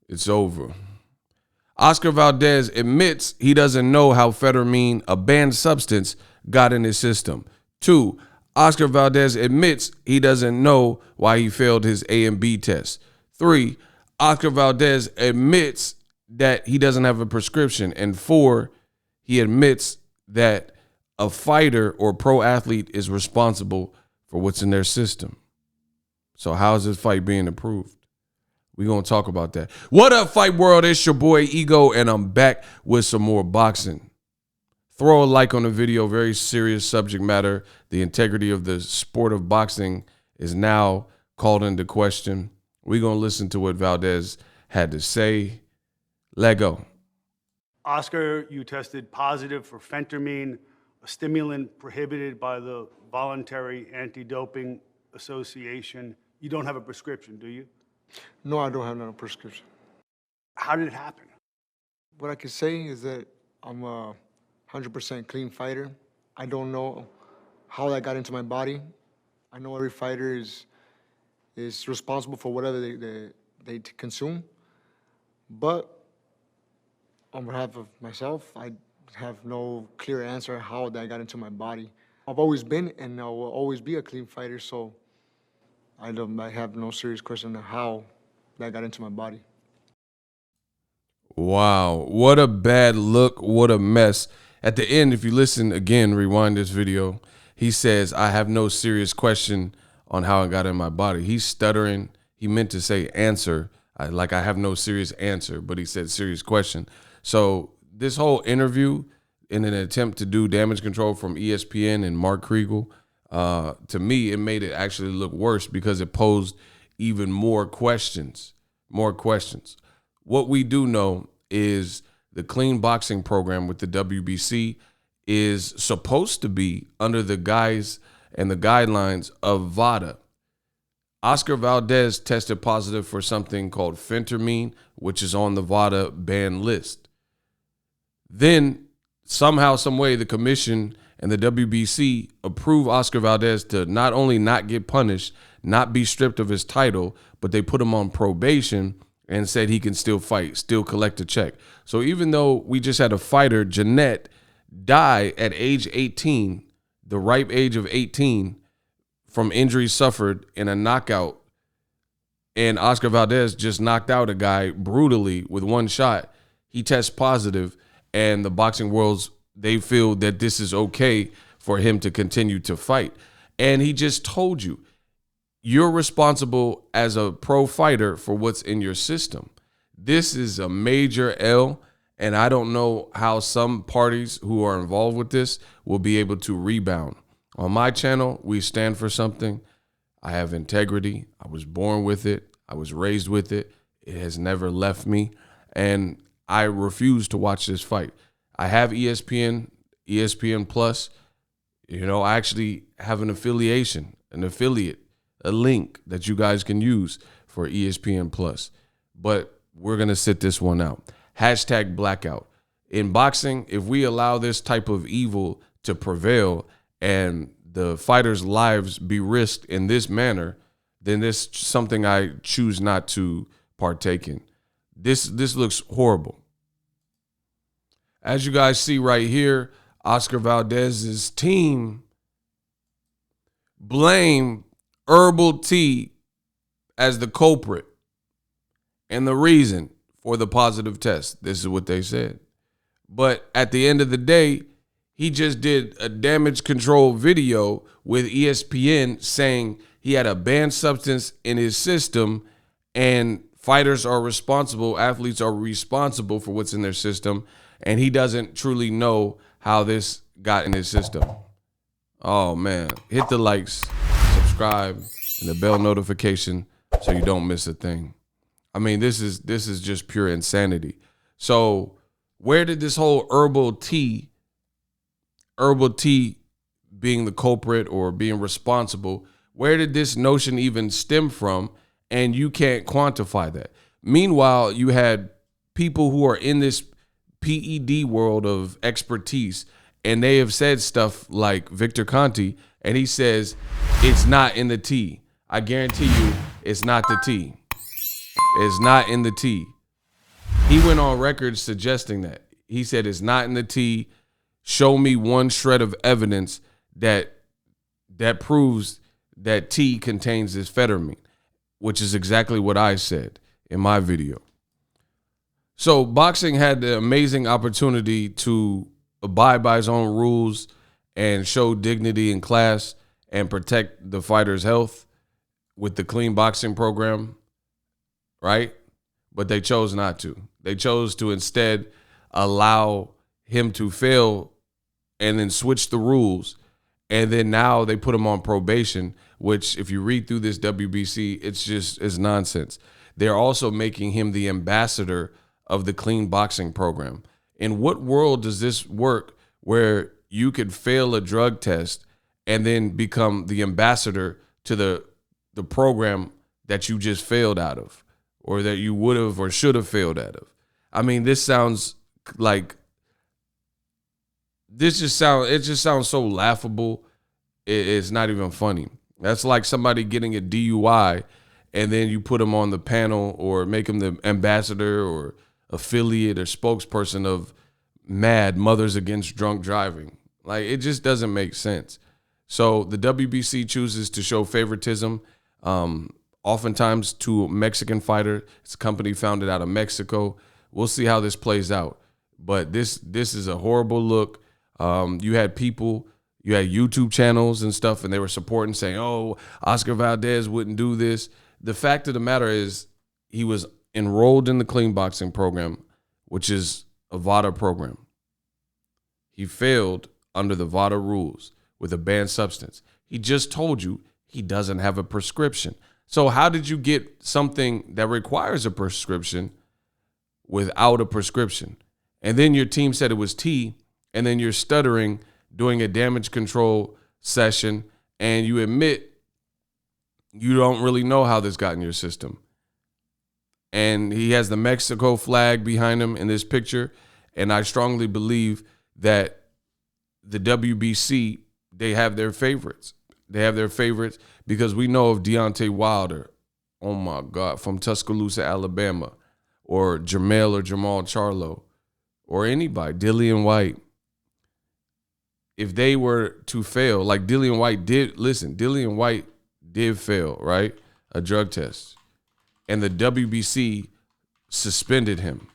It's over. Oscar Valdez admits he doesn't know how phentermine, a banned substance, got in his system. 2, Oscar Valdez admits he doesn't know why he failed his A and B test. 3, Oscar Valdez admits that he doesn't have a prescription. And 4, he admits that a fighter or pro athlete is responsible for what's in their system. So how is this fight being approved? We're going to talk about that. What up, Fight World? It's your boy Ego, and I'm back with some more boxing. Throw a like on the video. Very serious subject matter. The integrity of the sport of boxing is now called into question. We're going to listen to what Valdez had to say. Let go. Oscar, you tested positive for phentermine, a stimulant prohibited by the Voluntary Anti-Doping Association. You don't have a prescription, do you? No, I don't have no prescription. How did it happen? What I can say is that I'm a 100% clean fighter. I don't know how that got into my body. I know every fighter is responsible for whatever they consume. But on behalf of myself, I have no clear answer how that got into my body. I've always been and I will always be a clean fighter, so I have no serious question on how that got into my body. Wow, what a bad look, what a mess. At the end, if you listen again, rewind this video, he says, I have no serious question on how it got in my body. He's stuttering. He meant to say answer, like I have no serious answer, but he said serious question. So this whole interview, in an attempt to do damage control from ESPN and Mark Kriegel, to me, it made it actually look worse because it posed even more questions. What we do know is the clean boxing program with the WBC is supposed to be under the guise and the guidelines of VADA. Oscar Valdez tested positive for something called phentermine, which is on the VADA ban list. Then somehow, some way, the commission and the WBC approve Oscar Valdez to not only not get punished, not be stripped of his title, but they put him on probation and said he can still fight, still collect a check. So even though we just had a fighter, Jeanette, die at age 18, the ripe age of 18, from injuries suffered in a knockout, and Oscar Valdez just knocked out a guy brutally with one shot, he tests positive, and the boxing world's, they feel that this is okay for him to continue to fight. And he just told you, you're responsible as a pro fighter for what's in your system. This is a major L, and I don't know how some parties who are involved with this will be able to rebound. On my channel, we stand for something. I have integrity. I was born with it. I was raised with it. It has never left me, and I refuse to watch this fight. I have ESPN Plus. You know, I actually have an affiliate, a link that you guys can use for ESPN Plus. But we're going to sit this one out. Hashtag blackout. In boxing, if we allow this type of evil to prevail and the fighters' lives be risked in this manner, then this is something I choose not to partake in. This looks horrible. As you guys see right here, Oscar Valdez's team blame Herbal Tea as the culprit and the reason for the positive test. This is what they said. But at the end of the day, he just did a damage control video with ESPN saying he had a banned substance in his system and fighters are responsible, athletes are responsible for what's in their system, and he doesn't truly know how this got in his system. Oh, man. Hit the likes, subscribe, and the bell notification so you don't miss a thing. I mean, this is just pure insanity. So where did this whole herbal tea being the culprit or being responsible, where did this notion even stem from? And you can't quantify that. Meanwhile, you had people who are in this PED world of expertise, and they have said stuff like Victor Conti, and he says, it's not in the tea. I guarantee you it's not the tea. It's not in the tea. He went on record suggesting that. He said it's not in the tea. Show me one shred of evidence that proves that tea contains this phentermine, which is exactly what I said in my video. So boxing had the amazing opportunity to abide by its own rules and show dignity and class and protect the fighter's health with the clean boxing program, right? But they chose not to. They chose to instead allow him to fail and then switch the rules. And then now they put him on probation, which if you read through this WBC, it's nonsense. They're also making him the ambassador of the clean boxing program. In what world does this work where you could fail a drug test and then become the ambassador to the program that you just failed out of, or that you would have or should have failed out of? I mean, this sounds like it just sounds so laughable. It's not even funny. That's like somebody getting a DUI and then you put them on the panel or make them the ambassador or affiliate or spokesperson of MAD, Mothers Against Drunk Driving. Like, it just doesn't make sense. So the WBC chooses to show favoritism, oftentimes to a Mexican fighter. It's a company founded out of Mexico. We'll see how this plays out. But this is a horrible look. You had YouTube channels and stuff, and they were supporting, saying, oh, Oscar Valdez wouldn't do this. The fact of the matter is he was enrolled in the clean boxing program, which is a VADA program. He failed under the VADA rules with a banned substance. He just told you he doesn't have a prescription. So how did you get something that requires a prescription without a prescription? And then your team said it was tea, and then you're stuttering doing a damage control session, and you admit you don't really know how this got in your system. And he has the Mexico flag behind him in this picture, and I strongly believe that the WBC, they have their favorites. They have their favorites because we know of Deontay Wilder, oh my God, from Tuscaloosa, Alabama, or Jamal Charlo, or anybody, Dillian White. If they were to fail, like Dillian White did fail, right? A drug test. And the WBC suspended him.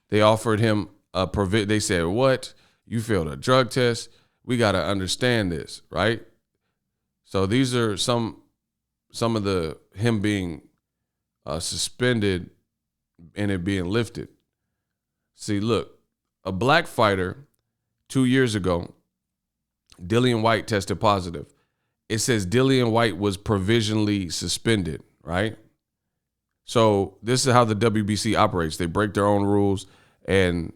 They offered him they said, what? You failed a drug test? We got to understand this, right? So these are some of him being suspended and it being lifted. See, look, a black fighter 2 years ago, Dillian White tested positive. It says Dillian White was provisionally suspended, right? So this is how the WBC operates. They break their own rules, and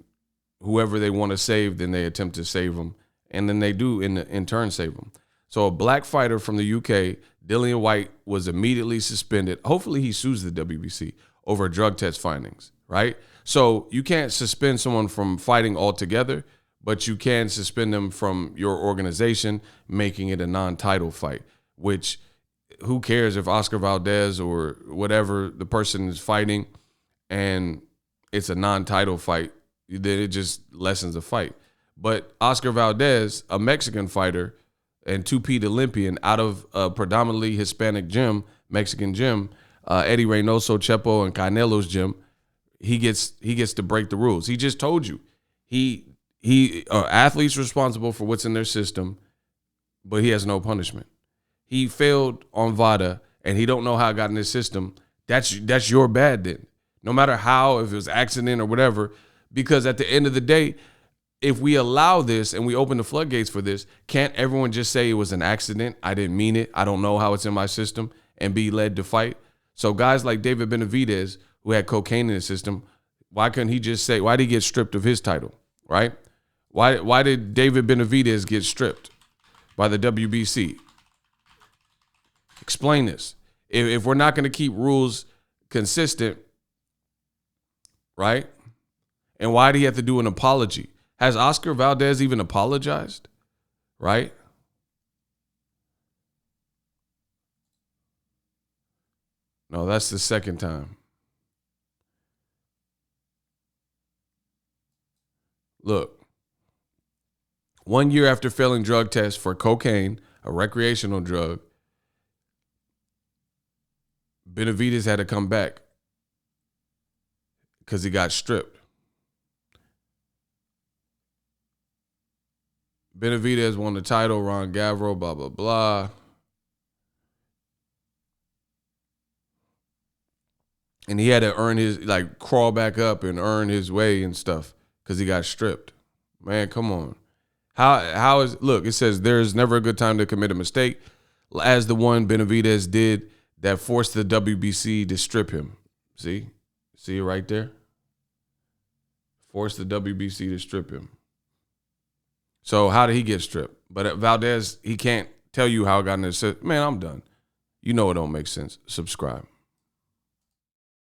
whoever they want to save, then they attempt to save them, and then they do in turn save them. So a black fighter from the UK, Dillian White, was immediately suspended. Hopefully he sues the WBC over drug test findings, right? So you can't suspend someone from fighting altogether, but you can suspend them from your organization, making it a non-title fight, which who cares if Oscar Valdez or whatever the person is fighting and it's a non-title fight, then it just lessens the fight. But Oscar Valdez, a Mexican fighter and two-peat Olympian out of a predominantly Hispanic gym, Mexican gym, Eddie Reynoso, Chepo, and Canelo's gym, he gets to break the rules. He just told you. Athletes responsible for what's in their system, but he has no punishment. He failed on VADA, and he don't know how it got in his system. That's your bad then. No matter how, if it was accident or whatever, because at the end of the day, if we allow this and we open the floodgates for this, can't everyone just say it was an accident? I didn't mean it. I don't know how it's in my system, and be led to fight. So guys like David Benavidez, who had cocaine in his system, why couldn't he just say, why did he get stripped of his title, right? Why did David Benavidez get stripped by the WBC? Explain this. If we're not going to keep rules consistent, right? And why do you have to do an apology? Has Oscar Valdez even apologized, right? No, that's the second time. Look, 1 year after failing drug tests for cocaine, a recreational drug, Benavidez had to come back because he got stripped. Benavidez won the title, Ron Gavro, blah, blah, blah. And he had to earn his, like, crawl back up and earn his way and stuff because he got stripped. Man, come on. How is, look, it says there's never a good time to commit a mistake, as the one Benavidez did that forced the WBC to strip him. See it right there? Forced the WBC to strip him. So how did he get stripped? But at Valdez, he can't tell you how it got in there. Man, I'm done. You know it don't make sense. Subscribe.